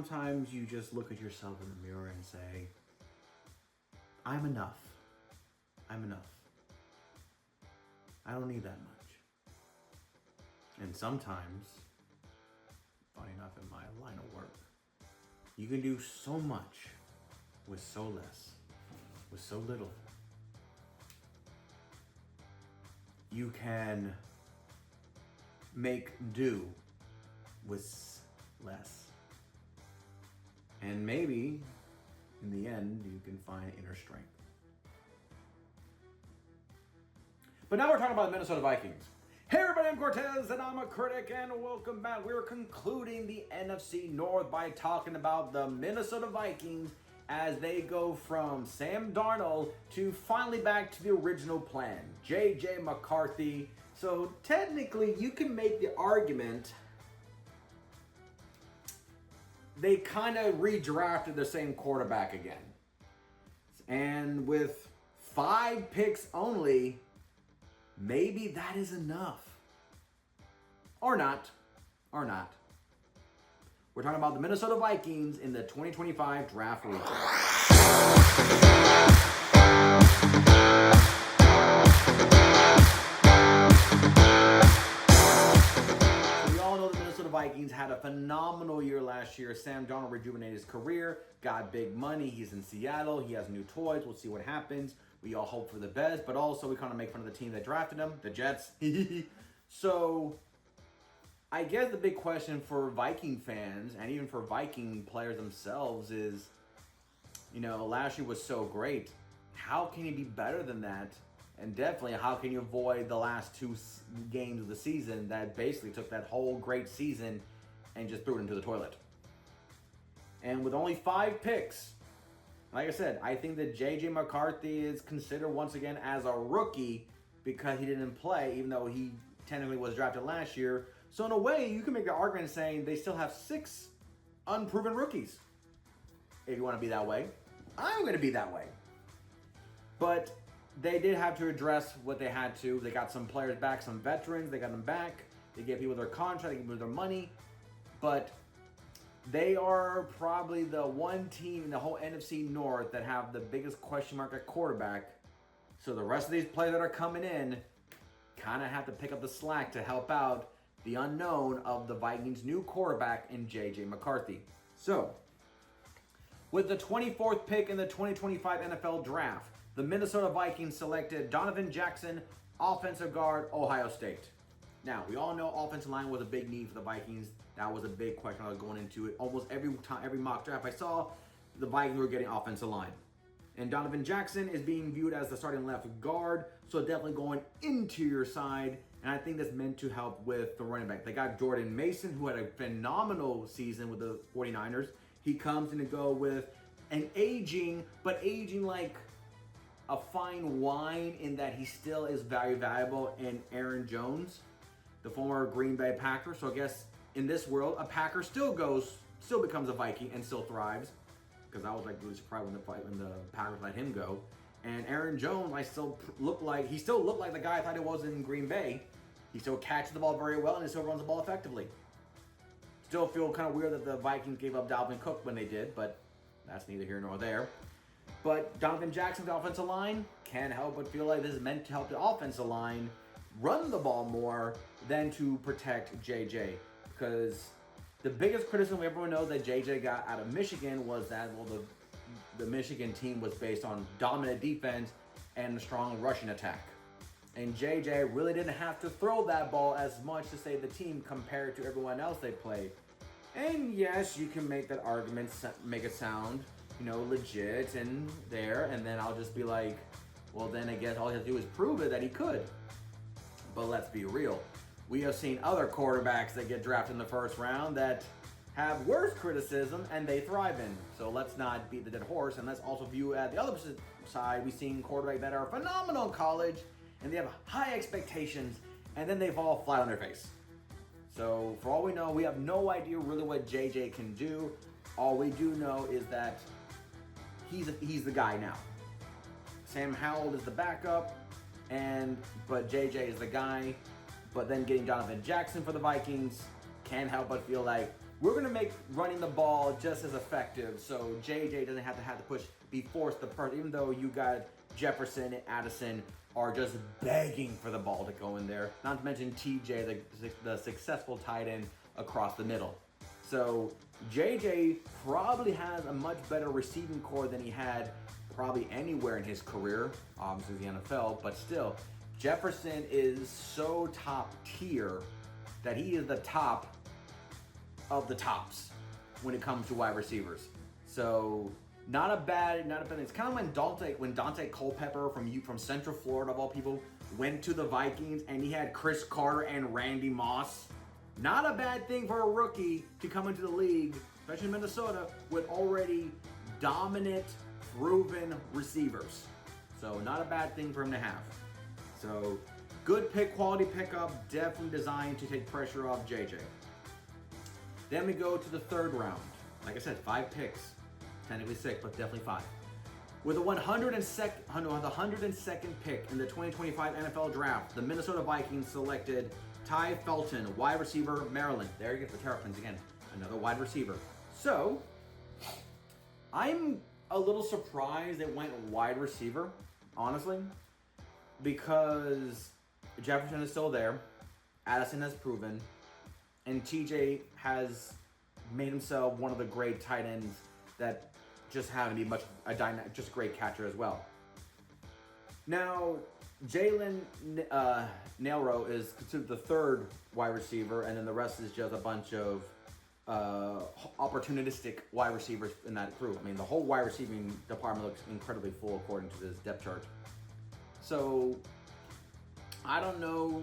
sometimes you just look at yourself in the mirror and say, I'm enough. I'm enough. I don't need that much. And sometimes, funny enough, in my line of work, you can do so much with so less, with so little. You can make do with less. And maybe, in the end, you can find inner strength. But now we're talking about the Minnesota Vikings. Hey everybody, I'm Cortez and I'm a critic, and welcome back. We're concluding the NFC North by talking about the Minnesota Vikings as they go from Sam Darnold to finally back to the original plan, J.J. McCarthy. So technically you can make the argument they kind of redrafted the same quarterback again. And with 5 picks only, maybe that is enough. Or not. Or not. We're talking about the Minnesota Vikings in the 2025 draft league. We all know the Minnesota Vikings had a phenomenal year last year. Sam Darnold rejuvenated his career, got big money. He's in Seattle. He has new toys. We'll see what happens. We all hope for the best, but also we kind of make fun of the team that drafted him, the Jets. So I guess the big question for Viking fans and even for Viking players themselves is, you know, last year was so great. How can you be better than that? And definitely, how can you avoid the last 2 games of the season that basically took that whole great season and just threw it into the toilet? And with only 5 picks, like I said, I think that J.J. McCarthy is considered once again as a rookie because he didn't play, even though he technically was drafted last year. So in a way, you can make the argument saying they still have 6 unproven rookies. If you want to be that way. I'm going to be that way. But they did have to address what they had to. They got some players back, some veterans. They got them back. They gave people their contract. They gave people their money. But they are probably the one team in the whole NFC North that have the biggest question mark at quarterback. So the rest of these players that are coming in kind of have to pick up the slack to help out the unknown of the Vikings' new quarterback in J.J. McCarthy. So, with the 24th pick in the 2025 NFL Draft, the Minnesota Vikings selected Donovan Jackson, offensive guard, Ohio State. Now, we all know offensive line was a big need for the Vikings. That was a big question I was going into it. Almost every mock draft I saw, the Vikings were getting offensive line. And Donovan Jackson is being viewed as the starting left guard, so definitely going into your side. And I think that's meant to help with the running back. They got Jordan Mason, who had a phenomenal season with the 49ers. He comes in to go with an aging like a fine wine in that he still is very valuable in Aaron Jones, the former Green Bay Packer. So I guess in this world, a Packer still becomes a Viking and still thrives. Because I was like really surprised when the Packers let him go. And Aaron Jones, he still looked like the guy I thought he was in Green Bay. He still catches the ball very well and he still runs the ball effectively. Still feel kind of weird that the Vikings gave up Dalvin Cook when they did, but that's neither here nor there. But Donovan Jackson's offensive line can't help but feel like this is meant to help the offensive line run the ball more than to protect JJ. Because the biggest criticism everyone knows that JJ got out of Michigan was that, well, the Michigan team was based on dominant defense and a strong rushing attack. And JJ really didn't have to throw that ball as much to save the team compared to everyone else they played. And yes, you can make that argument, make it sound, legit and there, and then I'll just be like, well, then I guess all he has to do is prove it that he could. But let's be real. We have seen other quarterbacks that get drafted in the first round that have worse criticism and they thrive in. So let's not beat the dead horse, and let's also view at the other side, we've seen quarterbacks that are phenomenal in college and they have high expectations and then they fall flat on their face. So for all we know, we have no idea really what JJ can do. All we do know is that he's the guy now. Sam Howell is the backup, but JJ is the guy. But then getting Donovan Jackson for the Vikings can't help but feel like we're going to make running the ball just as effective so JJ doesn't have to push, be forced to push, even though you got Jefferson and Addison are just begging for the ball to go in there. Not to mention TJ, the successful tight end across the middle. So JJ probably has a much better receiving core than he had probably anywhere in his career, obviously the NFL, but still, Jefferson is so top tier that he is the top of the tops when it comes to wide receivers. So not a bad. It's kind of when Dante Culpepper from Central Florida of all people went to the Vikings and he had Chris Carter and Randy Moss. Not a bad thing for a rookie to come into the league, especially in Minnesota, with already dominant, proven receivers. So not a bad thing for him to have. So good quality pickup, definitely designed to take pressure off JJ. Then we go to the third round. Like I said, 5 picks. Technically 6, but definitely 5. With the 102nd pick in the 2025 NFL Draft, the Minnesota Vikings selected Ty Felton, wide receiver, Maryland. There you get the Terrapins again. Another wide receiver. So, I'm a little surprised it went wide receiver, honestly, because Jefferson is still there. Addison has proven. And TJ has made himself one of the great tight ends that just haven't been just a great catcher as well. Now, Jalen Nailrow is considered the third wide receiver, and then the rest is just a bunch of opportunistic wide receivers in that group. I mean, the whole wide receiving department looks incredibly full according to this depth chart. So, I don't know.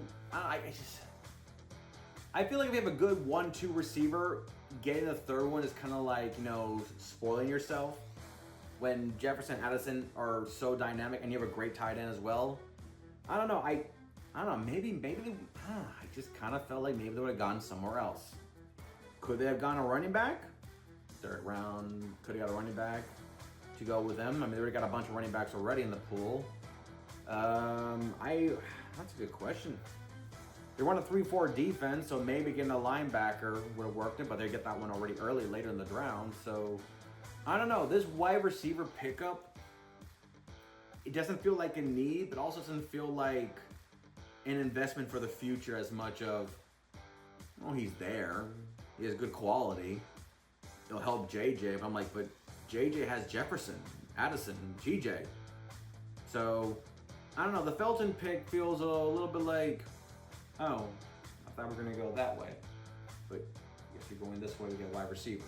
I feel like if you have a good 1-2 receiver, getting the third one is kind of like, spoiling yourself. When Jefferson and Addison are so dynamic and you have a great tight end as well. I don't know. I don't know. Maybe I just kind of felt like maybe they would have gone somewhere else. Could they have gone a running back? Third round, could have got a running back to go with them. I mean, they already got a bunch of running backs already in the pool. That's a good question. They run a 3-4 defense, so maybe getting a linebacker would have worked it, but they get that one already later in the round. So, I don't know. This wide receiver pickup, it doesn't feel like a need, but also doesn't feel like an investment for the future as much of, he's there. He has good quality. It'll help JJ. But I'm like, but JJ has Jefferson, Addison, TJ. So, I don't know. The Felton pick feels a little bit like, oh, I thought we were going to go that way. But I guess you're going this way to get a wide receiver.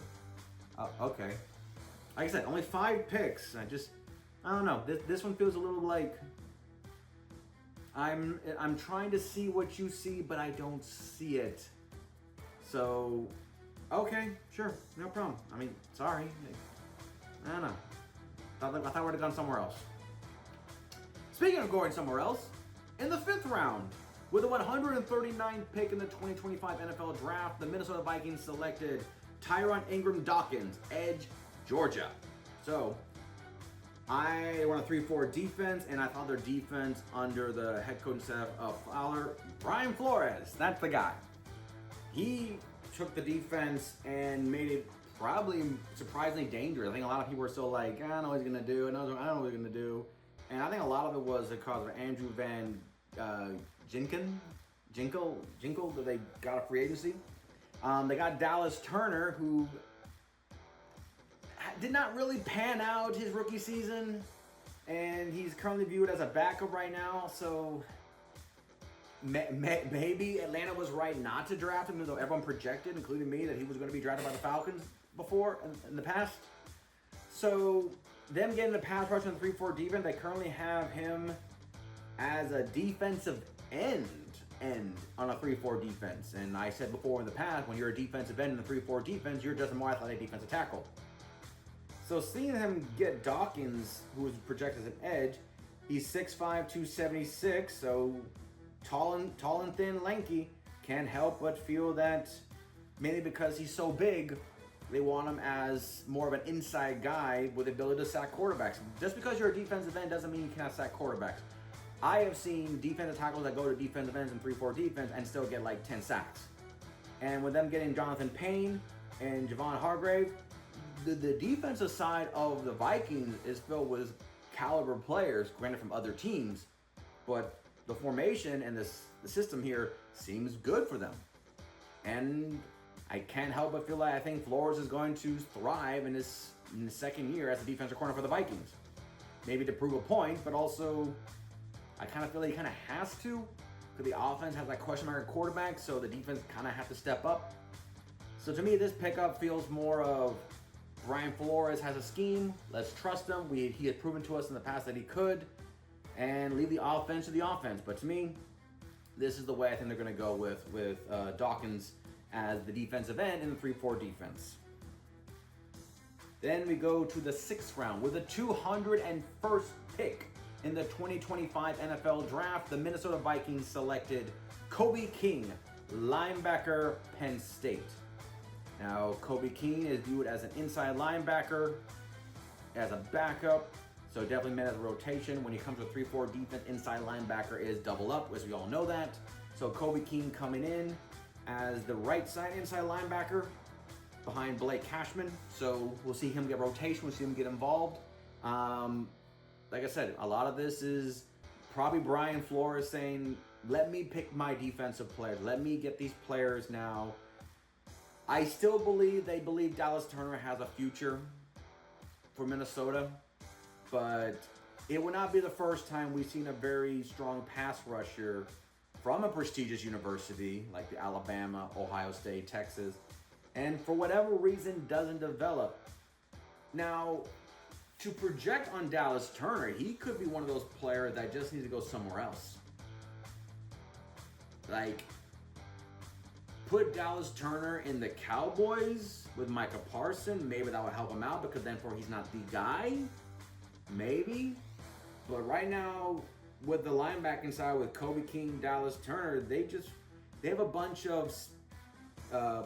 Oh, okay. Like I said, only 5 picks. I don't know. This one feels a little like I'm trying to see what you see, but I don't see it. So, okay, sure, no problem. I mean, sorry. I don't know. I thought we would have gone somewhere else. Speaking of going somewhere else, in the 5th round, with the 139th pick in the 2025 NFL Draft, the Minnesota Vikings selected Tyron Ingram Dawkins, edge, Georgia. So, I run a 3-4 defense, and I thought their defense under the head coach staff of Brian Flores, that's the guy. He took the defense and made it probably surprisingly dangerous. I think a lot of people were still like, I don't know what he's going to do, I don't know what he's going to do. And I think a lot of it was because of Andrew Van Ginkel, that they got a free agency. They got Dallas Turner, who did not really pan out his rookie season, and he's currently viewed as a backup right now. So maybe Atlanta was right not to draft him, even though everyone projected, including me, that he was going to be drafted by the Falcons before in the past. So them getting the pass rush on the 3-4 defense, they currently have him as a defensive end on a 3-4 defense. And I said before in the past, when you're a defensive end in the 3-4 defense, you're just a more athletic defensive tackle. So seeing him get Dawkins, who was projected as an edge, he's 6'5", 276, so tall and thin, lanky, can't help but feel that mainly because he's so big, they want him as more of an inside guy with the ability to sack quarterbacks. Just because you're a defensive end doesn't mean you cannot sack quarterbacks. I have seen defensive tackles that go to defensive ends in 3-4 defense and still get like 10 sacks. And with them getting Jonathan Payne and Javon Hargrave. The defensive side of the Vikings is filled with caliber players, granted from other teams, but the formation and the system here seems good for them. And I can't help but feel like I think Flores is going to thrive in his second year as a defensive corner for the Vikings. Maybe to prove a point, but also I kind of feel like he kind of has to, because the offense has that question mark at quarterback, so the defense kind of have to step up. So to me, this pickup feels more of Brian Flores has a scheme. Let's trust him. He has proven to us in the past that he could, and leave the offense to the offense. But to me, this is the way I think they're going to go with Dawkins as the defensive end in the 3-4 defense. Then we go to the 6th round with the 201st pick in the 2025 NFL Draft. The Minnesota Vikings selected Kobe King, linebacker, Penn State. Now, Kobe King is viewed as an inside linebacker, as a backup, so definitely meant as a rotation. When he comes to 3-4 defense, inside linebacker is double up, as we all know that. So Kobe King coming in as the right side inside linebacker behind Blake Cashman. So we'll see him get rotation, we'll see him get involved. Like I said, a lot of this is probably Brian Flores saying, let me pick my defensive players. Let me get these players now. I still believe they believe Dallas Turner has a future for Minnesota, but it would not be the first time we've seen a very strong pass rusher from a prestigious university like the Alabama, Ohio State, Texas, and for whatever reason doesn't develop. Now, to project on Dallas Turner, he could be one of those players that just needs to go somewhere else. Like, put Dallas Turner in the Cowboys with Micah Parsons. Maybe that would help him out because then he's not the guy. Maybe. But right now, with the linebacking side with Kobe King, Dallas Turner, they have a bunch of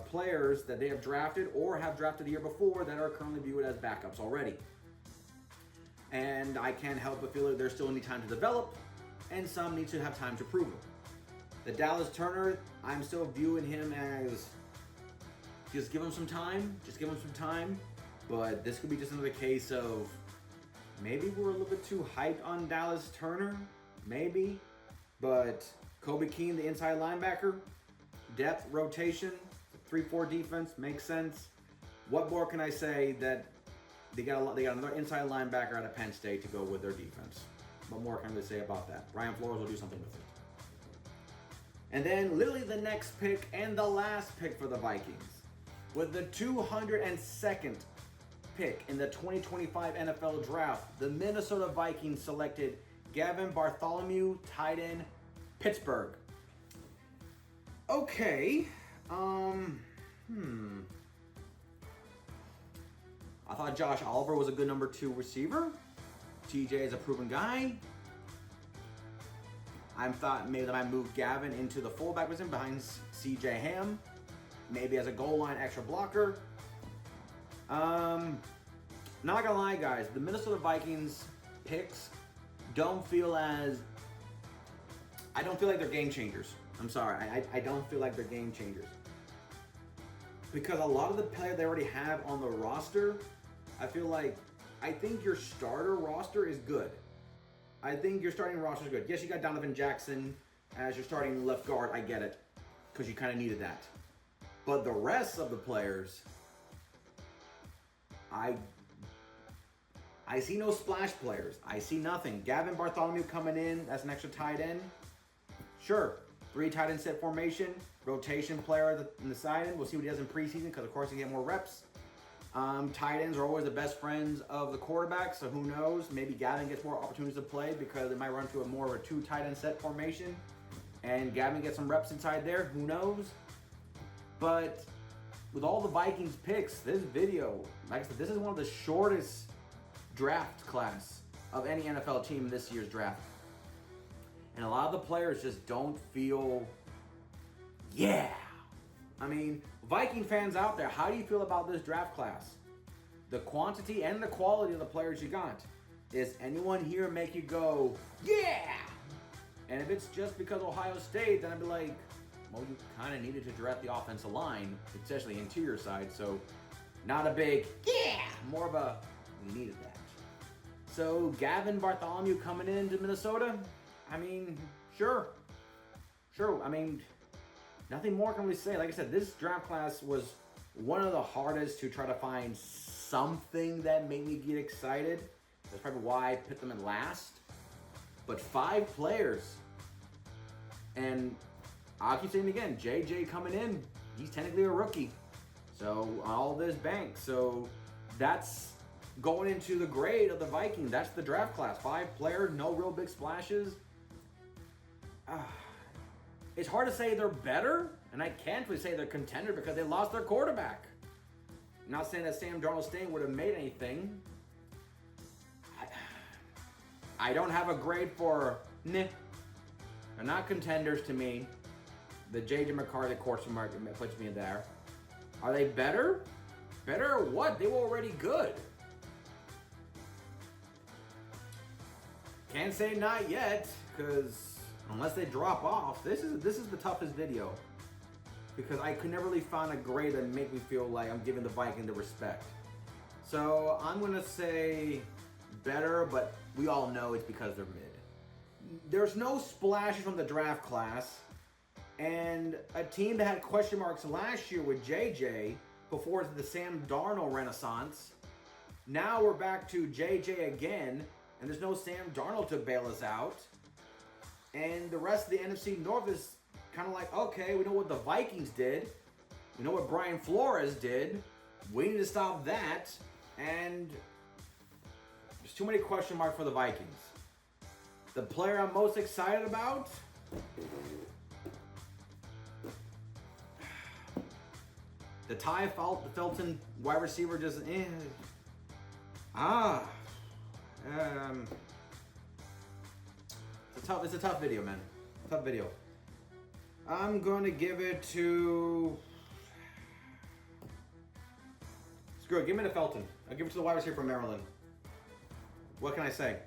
players that they have drafted or have drafted the year before that are currently viewed as backups already. And I can't help but feel like there still need time to develop, and some need to have time to prove it. The Dallas Turner, I'm still viewing him as just give him some time. But this could be just another case of maybe we're a little bit too hyped on Dallas Turner. Maybe. But Kobe King, the inside linebacker, depth, rotation, 3-4 defense, makes sense. What more can I say that they got another inside linebacker out of Penn State to go with their defense. What more can I say about that? Brian Flores will do something with it. And then literally the next pick and the last pick for the Vikings. With the 202nd pick in the 2025 NFL Draft, the Minnesota Vikings selected Gavin Bartholomew, tight end, Pittsburgh. Okay. I thought Josh Oliver was a good number 2 receiver. TJ is a proven guy. I thought maybe that I move Gavin into the fullback position behind CJ Ham. Maybe as a goal line extra blocker. Not gonna lie, guys. The Minnesota Vikings picks don't feel like they're game changers. I'm sorry. I don't feel like they're game changers. Because a lot of the players they already have on the roster, I think your starter roster is good. I think your starting roster is good. Yes, you got Donovan Jackson as your starting left guard. I get it. Because you kind of needed that. But the rest of the players, I see no splash players. I see nothing. Gavin Bartholomew coming in as an extra tight end. Sure. 3 tight end set formation. Rotation player in the side end. We'll see what he does in preseason because, of course, he get more reps. Tight ends are always the best friends of the quarterback, so who knows? Maybe Gavin gets more opportunities to play because they might run to more of a 2 tight end set formation. And Gavin gets some reps inside there. Who knows? But with all the Vikings picks, this video, like I said, this is one of the shortest draft class of any NFL team in this year's draft. And a lot of the players just don't feel, yeah. I mean, Viking fans out there, how do you feel about this draft class? The quantity and the quality of the players you got. Is anyone here make you go, yeah? And if it's just because Ohio State, then I'd be like, well, you kind of needed to draft the offensive line, especially interior side. So not a big, yeah, more of a, we needed that. So Gavin Bartholomew coming into Minnesota, I mean, sure. I mean, nothing more can we say. Like I said, this draft class was one of the hardest to try to find something that made me get excited. That's probably why I put them in last. But 5 players. And I'll keep saying it again, JJ coming in, he's technically a rookie. So all this bank. So that's going into the grade of the Vikings. That's the draft class. 5 players, no real big splashes. It's hard to say they're better, and I can't really say they're contender because they lost their quarterback. I'm not saying that Sam Darnold staying would have made anything. I don't have a grade for They're not contenders to me. The J.J. McCarthy question mark puts me in there. Are they better? Better or what? They were already good. Can't say not yet, because unless they drop off, this is the toughest video. Because I could never really find a grade that make me feel like I'm giving the Vikings the respect. So I'm gonna say better, but we all know it's because they're mid. There's no splashes from the draft class, and a team that had question marks last year with JJ before the Sam Darnold renaissance. Now we're back to JJ again, and there's no Sam Darnold to bail us out. And the rest of the NFC North is kind of like, okay, we know what the Vikings did. We know what Brian Flores did. We need to stop that. And there's too many question marks for the Vikings. The player I'm most excited about, the Ty Felton wide receiver just it's a tough video, man. Tough video. I'm gonna give it to, screw it, give me to Felton. I'll give it to the wide receiver from Maryland. What can I say?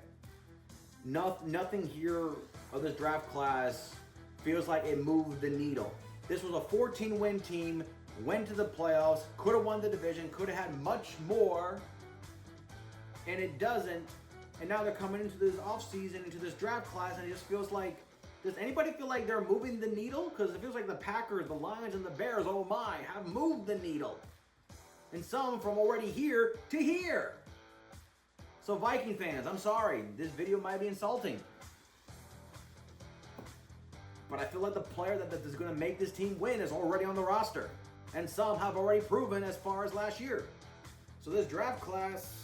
Nothing here of this draft class feels like it moved the needle. This was a 14-win team, went to the playoffs, could have won the division, could have had much more, and it doesn't. And now they're coming into this offseason, into this draft class, and it just feels like, does anybody feel like they're moving the needle? Because it feels like the Packers, the Lions, and the Bears, oh my, have moved the needle. And some from already here to here. So Viking fans, I'm sorry, this video might be insulting. But I feel like the player that is going to make this team win is already on the roster. And some have already proven as far as last year. So this draft class,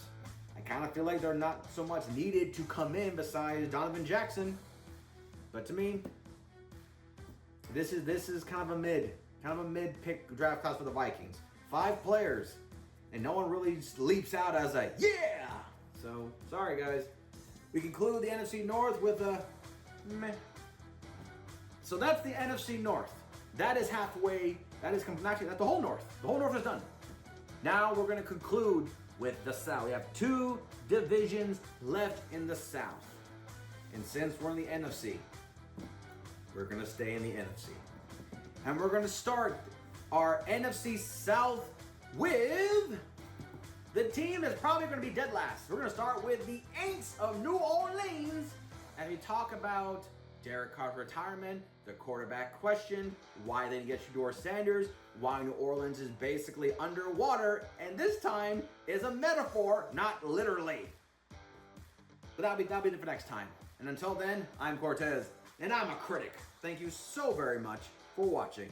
I kind of feel like they're not so much needed to come in besides Donovan Jackson. But to me, this is kind of a mid pick draft class for the Vikings. 5 players, and no one really leaps out as a yeah. So sorry guys. We conclude the NFC North with a meh. So that's the NFC North. That is halfway. That's the whole North. The whole North is done. Now we're going to conclude with the South. We have 2 divisions left in the South. And since we're in the NFC, we're going to stay in the NFC. And we're going to start our NFC South with the team that's probably going to be dead last. We're going to start with the Aints of New Orleans as we talk about Derek Carr's retirement, the quarterback question, why they didn't get Shedeur Sanders, why New Orleans is basically underwater, and this time is a metaphor, not literally. But that'll be for next time. And until then, I'm Cortez, and I'm a critic. Thank you so very much for watching.